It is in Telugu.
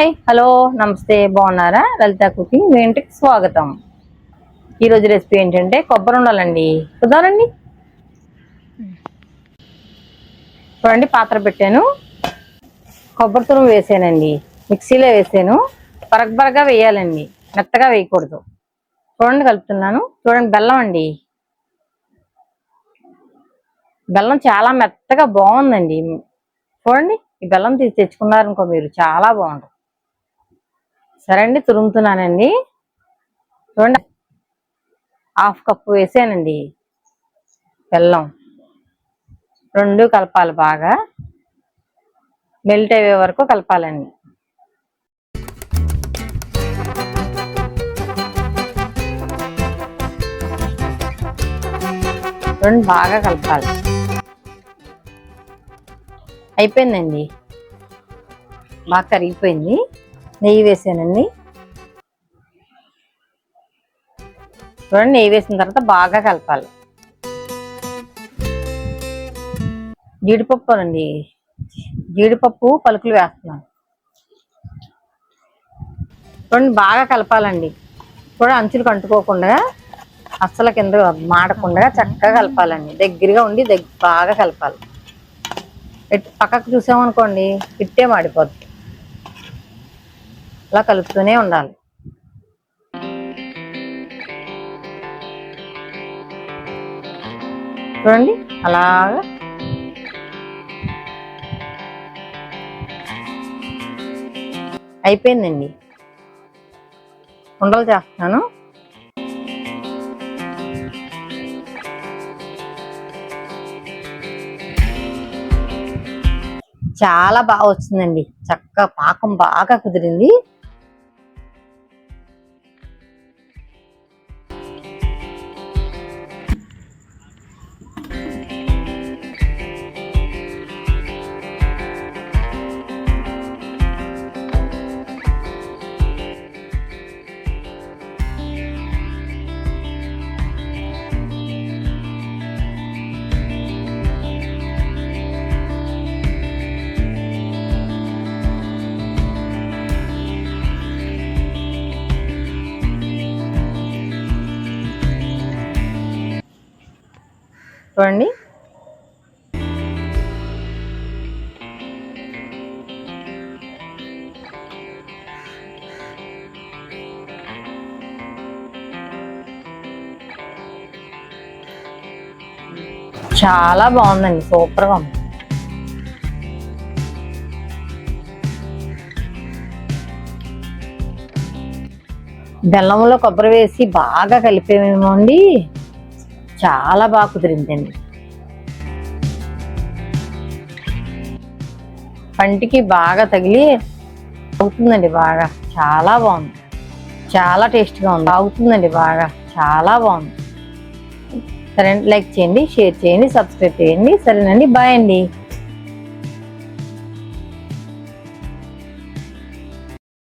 హాయ్ హలో నమస్తే, బాగున్నారా? లలిత కుకింగ్ మీ ఇంటికి స్వాగతం. ఈరోజు రెసిపీ ఏంటంటే కొబ్బరి ఉండాలండి. కుదరండి. చూడండి, పాత్ర పెట్టాను, కొబ్బరి తురుము వేసానండి, మిక్సీలో వేసాను. బరగబరగా వేయాలండి, మెత్తగా వేయకూడదు. చూడండి కలుపుతున్నాను. చూడండి, బెల్లం అండి. బెల్లం చాలా మెత్తగా బాగుందండి. చూడండి, ఈ బెల్లం తీసి తెచ్చుకున్నారనుకో మీరు, చాలా బాగుంటుంది. సరే అండి, తురుముతున్నానండి. చూడండి, 1/2 కప్పు వేసానండి బెల్లం. రెండు కలపాలి, బాగా మెల్ట్ అయ్యే వరకు కలపాలండి. రెండు బాగా కలపాలి. అయిపోయిందండి, బాగా కరిగిపోయింది. నెయ్యి వేసానండి. చూడండి, నెయ్యి వేసిన తర్వాత బాగా కలపాలి. జీడిపప్పు అండి, జీడిపప్పు పలుకులు వేస్తున్నాను. చూడండి, బాగా కలపాలండి. కూడా అంచులు అంటుకోకుండా, అస్సలు కింద మాడకుండా చక్కగా కలపాలండి. దగ్గరగా ఉండి బాగా కలపాలి. పక్కకు చూసామనుకోండి, ఇట్టే మాడిపోద్ది. అలా కలుపుతూనే ఉండాలి. చూడండి, అలాగా అయిపోయిందండి. ఉండలు చేస్తున్నాను. చాలా బాగా వచ్చిందండి, చక్కగా పాకం బాగా కుదిరింది. చూడండి, చాలా బాగుందండి, సూపర్గా ఉంది. బెల్లంలో కొబ్బరి వేసి బాగా కలిపేమేమో అండి, చాలా బాగా కుదిరిందండి. పంటికి బాగా తగిలి అవుతుందండి, బాగా చాలా బాగుంది. చాలా టేస్ట్గా ఉంది, అవుతుందండి బాగా, చాలా బాగుంది. సరే, లైక్ చేయండి, షేర్ చేయండి, సబ్స్క్రైబ్ చేయండి. సరేనండి, బాయ్ అండి.